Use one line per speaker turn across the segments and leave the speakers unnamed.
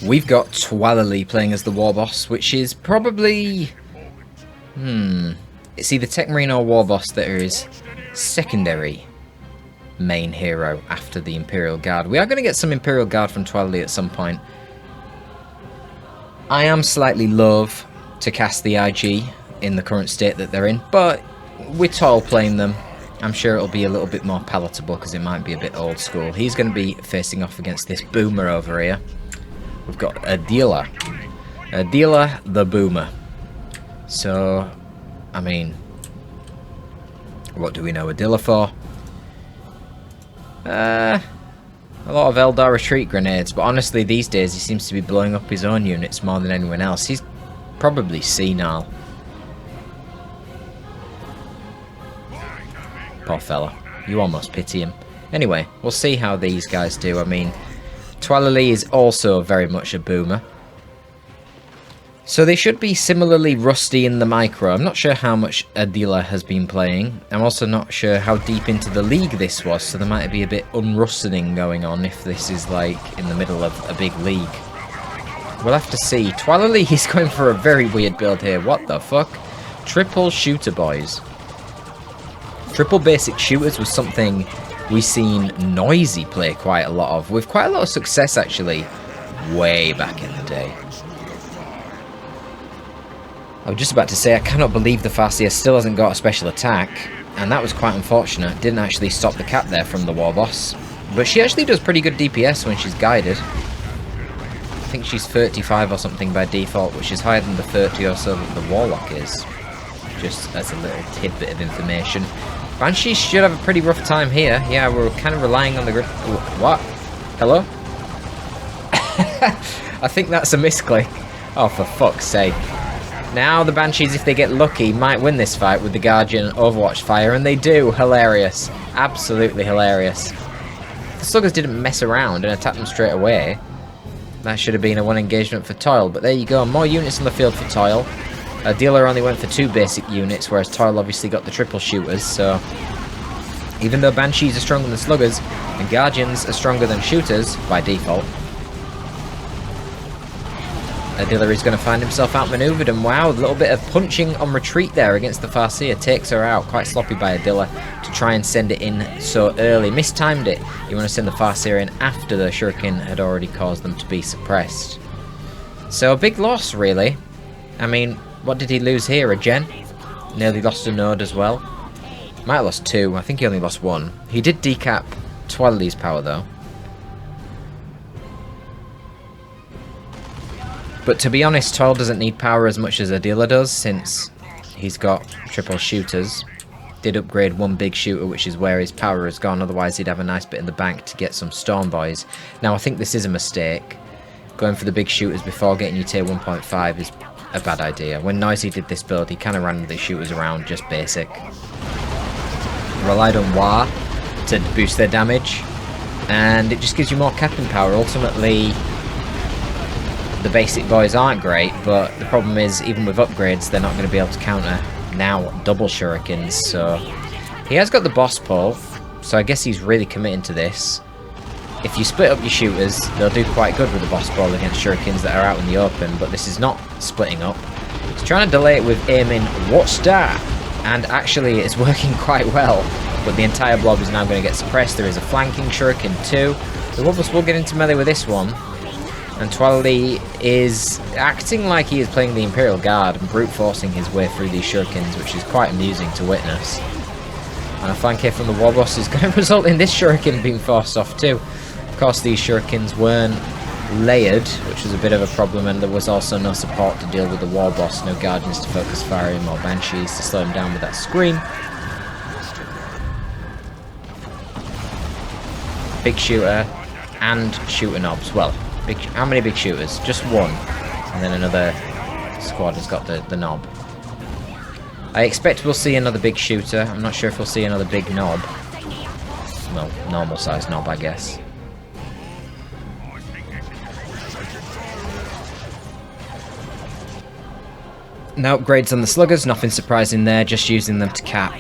We've got Toil playing as the war boss, which is probably... It's either Tech Marine or war boss that is secondary main hero after the Imperial Guard. We are going to get some Imperial Guard from Toil at some point. I am slightly loath to cast the IG in the current state that they're in, but with Toil playing them, I'm sure it'll be a little bit more palatable because it might be a bit old school. He's going to be facing off against this boomer over here. We've got Adila. Adila the boomer. So, I mean, what do we know Adila for? A lot of Eldar retreat grenades, but honestly these days he seems to be blowing up his own units more than anyone else. He's probably senile. Poor fella. You almost pity him. Anyway, we'll see how these guys do. I mean, Toil is also very much a boomer. So they should be similarly rusty in the micro. I'm not sure how much Adila has been playing. I'm also not sure how deep into the league this was, so there might be a bit unrusting going on if this is like in the middle of a big league. We'll have to see. Toil is going for a very weird build here. What the fuck? Triple shooter, boys. Triple basic shooters was something we've seen Noisy play quite a lot of, with quite a lot of success actually, way back in the day. I was just about to say, I cannot believe the Farseer still hasn't got a special attack, and that was quite unfortunate. Didn't actually stop the cat there from the war boss, but she actually does pretty good DPS when she's guided. I think she's 35 or something by default, which is higher than the 30 or so that the Warlock is. Just as a little tidbit of information. Banshees should have a pretty rough time here. Yeah, we're kind of relying on the grip. What? Hello? I think that's a misclick. Oh, for fuck's sake. Now the Banshees, if they get lucky, might win this fight with the Guardian Overwatch fire, and they do. Hilarious. Absolutely hilarious. The Sluggers didn't mess around and attack them straight away. That should have been a one engagement for Toil, but there you go. More units on the field for Toil. Adila only went for 2 basic units, whereas Toil obviously got the triple shooters, so... Even though Banshees are stronger than Sluggers, and Guardians are stronger than shooters, by default, Adila is going to find himself outmaneuvered, and wow, a little bit of punching on retreat there against the Farseer takes her out. Quite sloppy by Adila to try and send it in so early. Mistimed it. You want to send the Farseer in after the Shuriken had already caused them to be suppressed. So a big loss, really. I mean, what did he lose here? A gen? Nearly lost a node as well. Might have lost 2. I think he only lost 1. He did decap Toil's power, though. But to be honest, Toil doesn't need power as much as Adila does, since he's got triple shooters. Did upgrade 1 big shooter, which is where his power has gone. Otherwise, he'd have a nice bit in the bank to get some Storm Boys. Now, I think this is a mistake. Going for the big shooters before getting your tier 1.5 is a bad idea. When Noisy did this build, he kind of ran the shooters around just basic. Relied on War to boost their damage, and it just gives you more capping power. Ultimately, the basic boys aren't great, but the problem is, even with upgrades, they're not going to be able to counter now double shurikens. So he has got the boss pole, so I guess he's really committing to this. If you split up your shooters, they'll do quite good with the boss pole against shurikens that are out in the open, but this is not splitting up. He's trying to delay it with aiming What's that? And actually it's working quite well, but the entire blob is now going to get suppressed. There is a flanking shuriken too. The Wobbles will get into melee with this one, and Toil is acting like he is playing the Imperial Guard and brute forcing his way through these shurikens, which is quite amusing to witness. And a flank here from the Warboss is going to result in this shuriken being forced off too. Of course, these shurikens weren't layered, which was a bit of a problem, and there was also no support to deal with the Warboss, no Guardians to focus fire him or Banshees to slow him down with that scream. Big shooter and shooter knobs. Well, how many big shooters? Just 1. And then another squad has got the knob. I expect we'll see another big shooter. I'm not sure if we'll see another big knob. Well, normal size knob, I guess. No upgrades on the Sluggers, nothing surprising there, just using them to cap.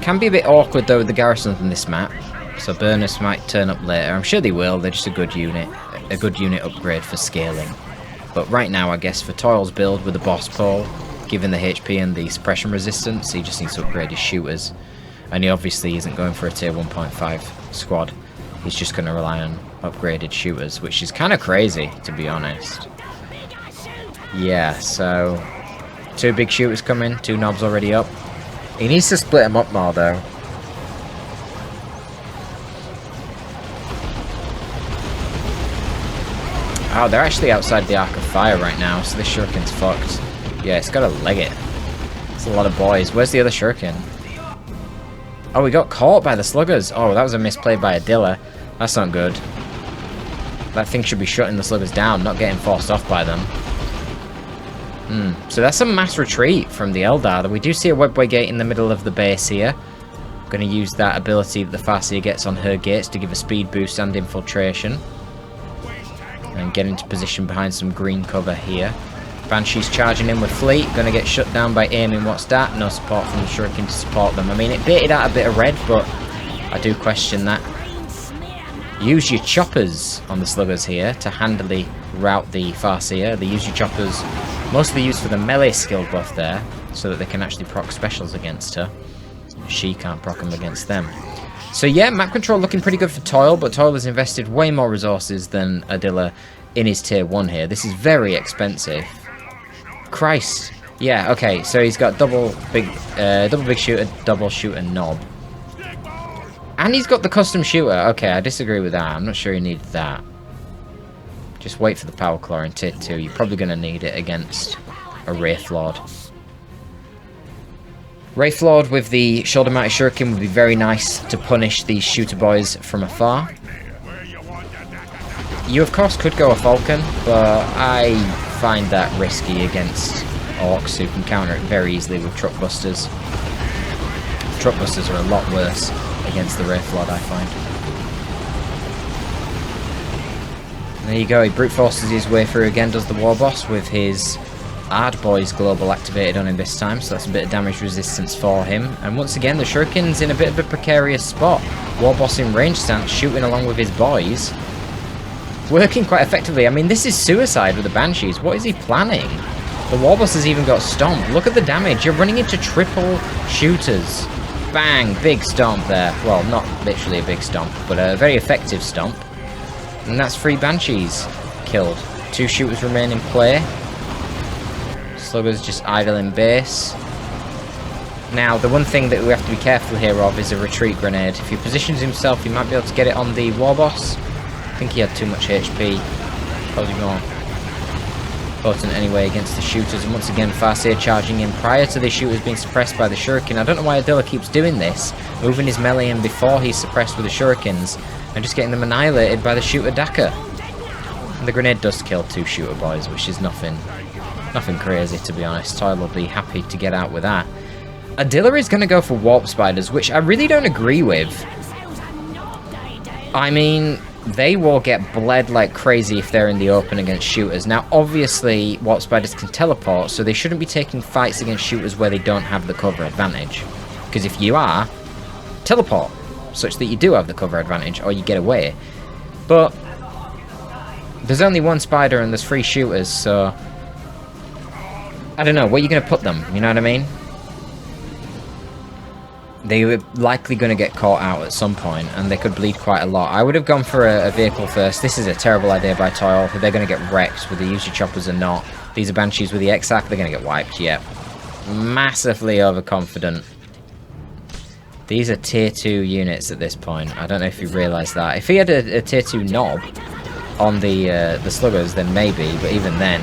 Can be a bit awkward though with the garrisons on this map, so burners might turn up later. I'm sure they will, they're just a good unit. a good unit upgrade for scaling. But right now, I guess for Toil's build with the boss pole, given the HP and the suppression resistance, he just needs to upgrade his shooters. And he obviously isn't going for a tier 1.5 squad. He's just going to rely on upgraded shooters, which is kind of crazy, to be honest. Yeah, so 2 big shooters coming, 2 knobs already up. He needs to split them up more, though. Oh, they're actually outside the Arc of Fire right now, so this shuriken's fucked. Yeah, it's gotta leg it. It's a lot of boys. Where's the other shuriken? Oh, we got caught by the sluggers. Oh, that was a misplay by Adila. That's not good. That thing should be shutting the sluggers down, not getting forced off by them. So that's a mass retreat from the Eldar. We do see a webway gate in the middle of the base here. I'm going to use that ability that the Farseer gets on her gates to give a speed boost and infiltration. And get into position behind some green cover here. Banshee's charging in with fleet. Going to get shut down by aiming what's that. No support from the shuriken to support them. I mean, it baited out a bit of red, but I do question that. Use your choppers on the sluggers here to handily rout the Farseer. They use your choppers mostly used for the melee skill buff there, so that they can actually proc specials against her. She can't proc them against them. So yeah, map control looking pretty good for Toil, but Toil has invested way more resources than Adila in his tier 1 here. This is very expensive. Christ. Yeah, okay, so he's got double big shooter, double shooter knob. And he's got the custom shooter. Okay, I disagree with that. I'm not sure he needed that. Just wait for the power claw in tier 2. You're probably going to need it against a Wraith Lord. Wraith Lord with the shoulder mounted shuriken would be very nice to punish these shooter boys from afar. You of course could go a Falcon, but I find that risky against Orcs who can counter it very easily with truck busters. Truck busters are a lot worse against the Wraith Lord, I find. There you go, he brute forces his way through again, does the war boss with his Boys global activated on him this time, so that's a bit of damage resistance for him. And once again, the shuriken's in a bit of a precarious spot. Warboss in range stance, shooting along with his boys. Working quite effectively. I mean, this is suicide with the Banshees. What is he planning? The Warboss has even got Stomp. Look at the damage. You're running into triple shooters. Bang! Big Stomp there. Well, not literally a big Stomp, but a very effective Stomp. And that's 3 Banshees killed. 2 shooters remain in play. Sluggers just idle in base. Now, the one thing that we have to be careful here of is a retreat grenade. If he positions himself, he might be able to get it on the Warboss. I think he had too much HP. Probably more potent anyway against the shooters. And once again, Farseer charging in prior to the shooters being suppressed by the shuriken. I don't know why Adila keeps doing this. Moving his melee in before he's suppressed with the shurikens. And just getting them annihilated by the shooter Daka. And the grenade does kill 2 shooter boys, which is nothing crazy, to be honest. Toil will be happy to get out with that. Adila is going to go for warp spiders, which I really don't agree with. I mean, they will get bled like crazy if they're in the open against shooters. Now, obviously, warp spiders can teleport, so they shouldn't be taking fights against shooters where they don't have the cover advantage. Because if you are, teleport, such that you do have the cover advantage, or you get away. But there's only 1 spider and there's 3 shooters, so I don't know, where are you going to put them, you know what I mean? They were likely going to get caught out at some point, and they could bleed quite a lot. I would have gone for a vehicle first. This is a terrible idea by Toil. They're going to get wrecked whether they use your choppers or not. These are Banshees with the Exarch, they're going to get wiped, yep. Massively overconfident. These are tier 2 units at this point. I don't know if you realise that. If he had a tier 2 knob on the sluggers, then maybe, but even then,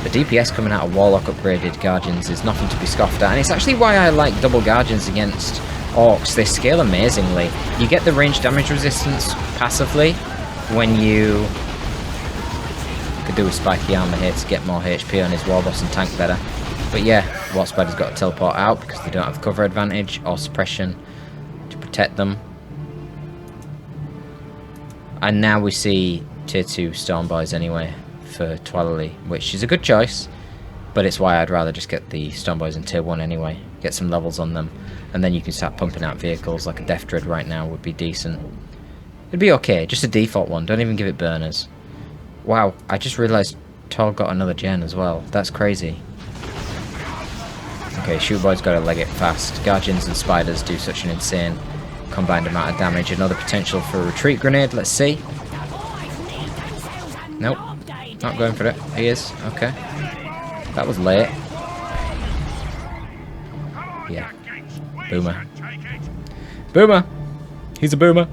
the DPS coming out of Warlock upgraded Guardians is nothing to be scoffed at, and it's actually why I like double Guardians against Orcs. They scale amazingly. You get the range damage resistance passively when you could do a spiky armor here to get more HP on his Warboss and tank better. But yeah, Warp Spider's got to teleport out because they don't have cover advantage or suppression to protect them. And now we see tier 2 Storm Boys anyway for Toil, which is a good choice, but it's why I'd rather just get the Storm Boys in tier 1 anyway, get some levels on them, and then you can start pumping out vehicles. Like a Death Dread right now would be decent. It'd be okay, just a default one, don't even give it burners. Wow, I just realised Toil got another gen as well. That's crazy. Okay, Shoot Boy's got to leg it fast. Guardians and Spiders do such an insane combined amount of damage. Another potential for a retreat grenade, let's see. Nope, not going for it. He is, okay. That was late. Yeah, boomer. Boomer! He's a boomer.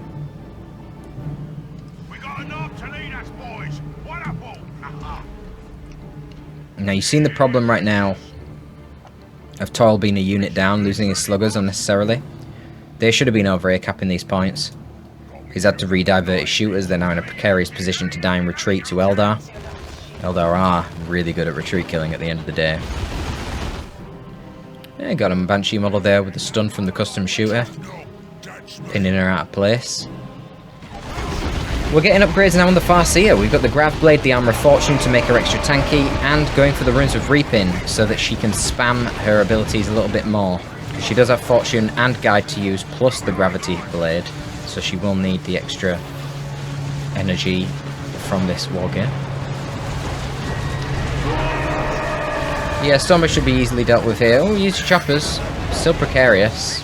Now, you've seen the problem right now of Toil being a unit down, losing his sluggers unnecessarily. They should have been over here capping these points. He's had to re-divert his shooters. They're now in a precarious position to die and retreat to Eldar. Eldar are really good at retreat killing at the end of the day. Yeah, got him a Banshee model there with the stun from the custom shooter. Pinning her out of place. We're getting upgrades now on the Farseer. We've got the Grav Blade, the Armour of Fortune to make her extra tanky, and going for the Runes of Reaping so that she can spam her abilities a little bit more. She does have Fortune and Guide to use, plus the Gravity Blade, so she will need the extra energy from this wargear. Yeah, Stormboy should be easily dealt with here. Oh, use your choppers. Still precarious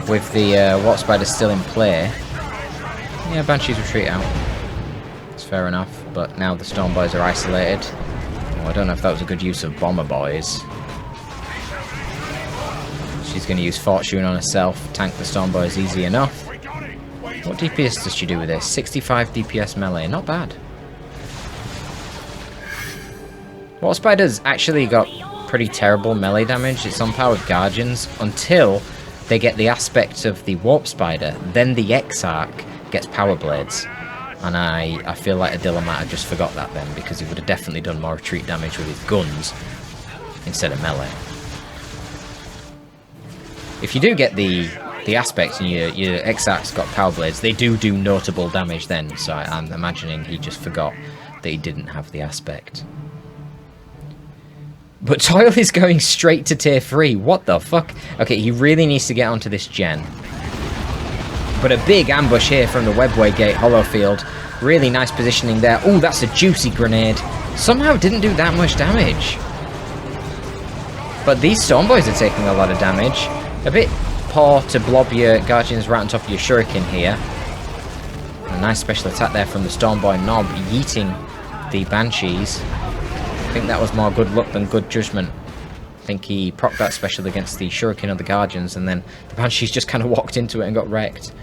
with the Warp Spider still in play. Yeah, Banshees retreat out. It's fair enough, but now the Storm Boys are isolated. Oh, I don't know if that was a good use of Bomber Boys. She's going to use Fortune on herself, tank the Storm Boys easy enough. What DPS does she do with this? 65 DPS melee, not bad. Warp Spider's actually got pretty terrible melee damage. It's on par with Guardians until they get the aspect of the Warp Spider. Then the Exarch gets Power Blades. And I feel like Adila might have just forgot that then, because he would have definitely done more retreat damage with his guns instead of melee. If you do get the aspects and your Exarch's got Power Blades, they do notable damage then, so I'm imagining he just forgot that he didn't have the aspect. But Toil is going straight to tier 3. What the fuck? Okay, he really needs to get onto this gen. But a big ambush here from the Webway Gate Hollowfield. Really nice positioning there. Oh, that's a juicy grenade. Somehow didn't do that much damage. But these Stormboys are taking a lot of damage. A bit poor to blob your Guardians right on top of your Shuriken here. A nice special attack there from the Stormboy Knob, yeeting the Banshees. I think that was more good luck than good judgment. I think he procced that special against the Shuriken of the Guardians, and then the Banshees just kind of walked into it and got wrecked.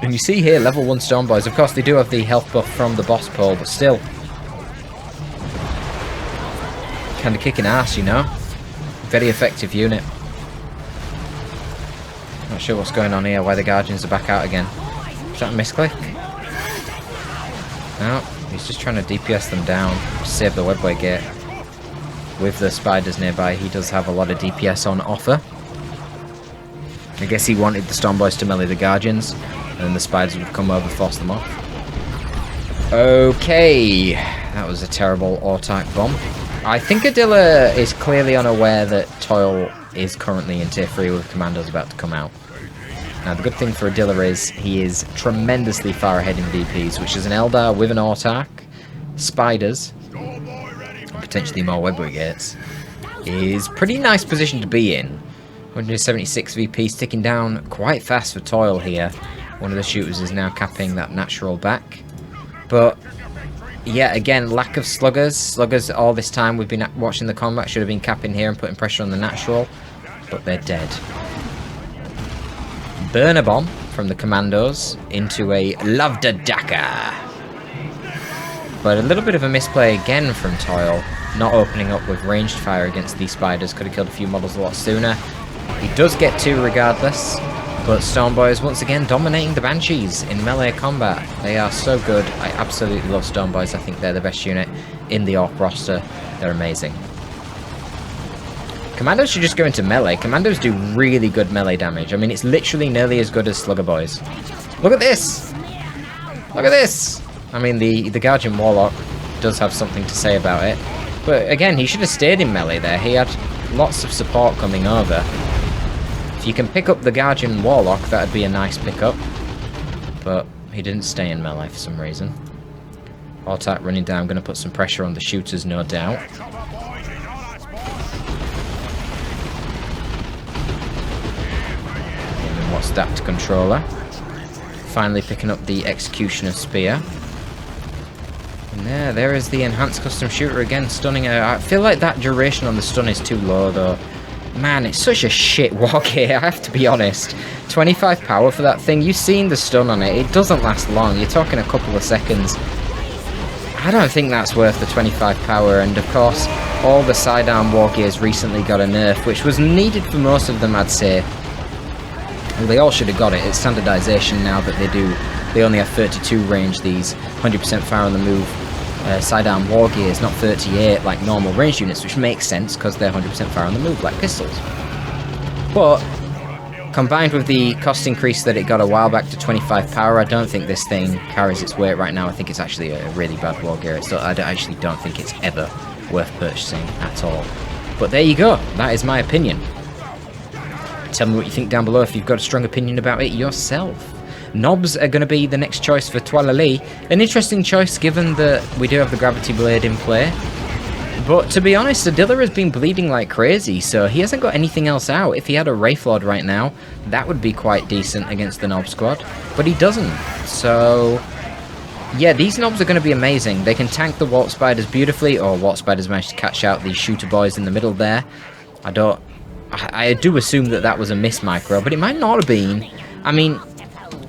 And you see here, level 1 Stormboys. Of course, they do have the health buff from the boss pole, but still. Kind of kicking ass, you know. Very effective unit. Not sure what's going on here, why the Guardians are back out again. Is that a misclick? No, he's just trying to DPS them down, save the Webway Gate. With the Spiders nearby, he does have a lot of DPS on offer. I guess he wanted the Stormboys to melee the Guardians, and then the Spiders would come over, force them off. Okay, that was a terrible autarch bomb. I think Adila is clearly unaware that Toil is currently in tier 3 with Commandos about to come out. Now the good thing for Adila is he is tremendously far ahead in VPs, which is an Eldar with an autarch, Spiders, and potentially more Webway Gates, is pretty nice position to be in. 176 VP sticking down quite fast for Toil here. One of the shooters is now capping that natural back. But yeah, again, lack of sluggers. Sluggers all this time we've been watching the combat should have been capping here and putting pressure on the natural, but they're dead. Burner bomb from the Commandos into a Lavda Daka. But a little bit of a misplay again from Toil, not opening up with ranged fire against these Spiders. Could have killed a few models a lot sooner. He does get 2 regardless, but Stormboys once again dominating the Banshees in melee combat. They are so good. I absolutely love Stormboys. I think they're the best unit in the Orc roster. They're amazing. Commandos should just go into melee. Commandos do really good melee damage. I mean, it's literally nearly as good as Slugger Boys. Look at this! Look at this! I mean, the Guardian Warlock does have something to say about it. But again, he should have stayed in melee there. He had lots of support coming over. If you can pick up the Guardian Warlock, that'd be a nice pickup. But he didn't stay in melee for some reason. Autark running down, going to put some pressure on the shooters, no doubt. And what's that controller? Finally picking up the Executioner Spear. And there is the Enhanced Custom Shooter again, stunning her. I feel like that duration on the stun is too low though. Man, it's such a shit war gear, I have to be honest. 25 power for that thing, you've seen the stun on it, it doesn't last long, you're talking a couple of seconds. I don't think that's worth the 25 power, and of course, all the sidearm war gears recently got a nerf, which was needed for most of them, I'd say. Well, they all should have got it, it's standardization now that they only have 32 range, these 100% fire on the move sidearm war gears, not 38 like normal ranged units, which makes sense because they're 100% fire on the move like pistols. But combined with the cost increase that it got a while back to 25 power, I don't think this thing carries its weight right now. I think it's actually a really bad war gear. I actually don't think it's ever worth purchasing at all. But there you go, that is my opinion. Tell me what you think down below if you've got a strong opinion about it yourself. Knobs are going to be the next choice for Toil Elite. An interesting choice given that we do have the Gravity Blade in play. But to be honest, Adila has been bleeding like crazy, so he hasn't got anything else out. If he had a Wraith Lord right now, that would be quite decent against the Knob squad. But he doesn't. So yeah, these knobs are going to be amazing. They can tank the Warp Spiders beautifully. Oh, Warp Spiders managed to catch out these shooter boys in the middle there. I do assume that that was a miss micro, but it might not have been. I mean,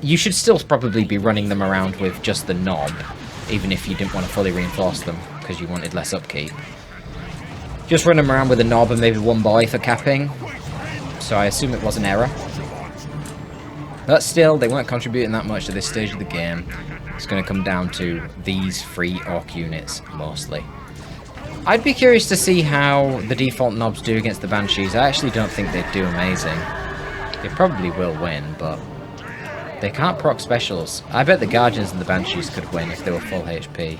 you should still probably be running them around with just the knob, even if you didn't want to fully reinforce them, because you wanted less upkeep. Just run them around with a knob and maybe one boy for capping. So I assume it was an error. But still, they weren't contributing that much at this stage of the game. It's going to come down to these 3 Orc units, mostly. I'd be curious to see how the default knobs do against the Banshees. I actually don't think they'd do amazing. They probably will win, but they can't proc specials. I bet the Guardians and the Banshees could win if they were full HP.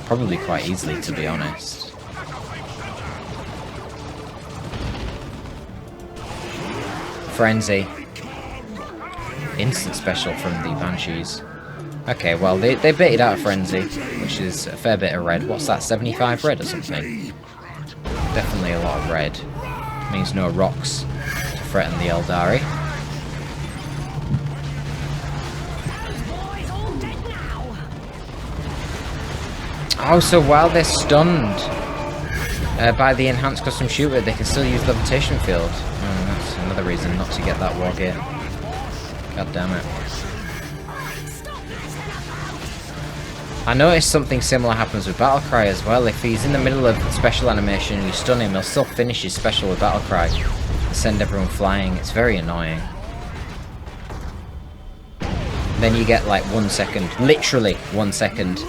Probably quite easily, to be honest. Frenzy. Instant special from the Banshees. Okay, well, they baited out a Frenzy, which is a fair bit of red. What's that, 75 red or something? Definitely a lot of red. Means no rocks to threaten the Eldari. Oh, so while they're stunned by the Enhanced Custom Shooter, they can still use Levitation Field. Oh, that's another reason not to get that war gear. God damn it. I noticed something similar happens with Battlecry as well. If he's in the middle of special animation and you stun him, he'll still finish his special with Battlecry and send everyone flying. It's very annoying. Then you get like 1 second, literally 1 second,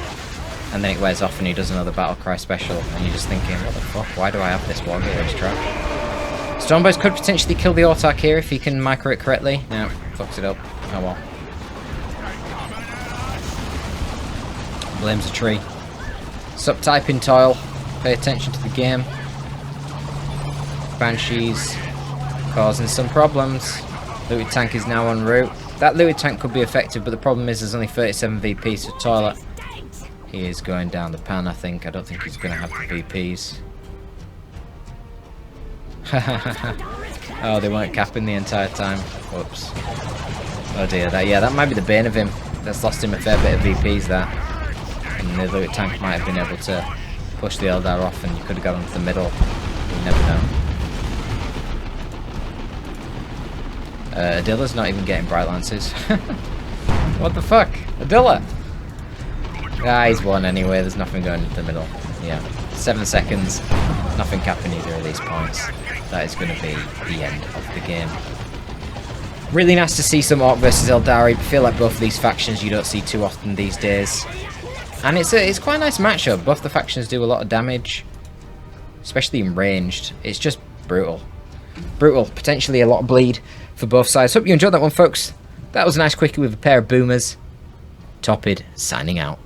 and then it wears off and he does another Battlecry special, and you're just thinking, what the fuck, why do I have this war gear race track? Stormboys could potentially kill the Autark here if he can micro it correctly. No, fucks it up. Oh well. Blames a tree. Subtyping Toil. Pay attention to the game. Banshees causing some problems. Looted Tank is now en route. That Looted Tank could be effective, but the problem is there's only 37 VPs for Toilet. He is going down the pan, I think. I don't think he's going to have the VPs. Oh, they weren't capping the entire time. Whoops. Oh dear, that might be the bane of him. That's lost him a fair bit of VPs, that. And the Looted Tank might have been able to push the Eldar off and you could have got into the middle. You never know. Adila's not even getting Bright Lances. What the fuck? Adila! Ah, he's won anyway, there's nothing going into the middle. Yeah. 7 seconds, nothing capping either of these points. That is going to be the end of the game. Really nice to see some Orc versus Eldari. I feel like both of these factions you don't see too often these days. And it's quite a nice matchup. Both the factions do a lot of damage, especially in ranged. It's just brutal. Brutal. Potentially a lot of bleed for both sides. Hope you enjoyed that one, folks. That was a nice quickie with a pair of boomers. Torpid signing out.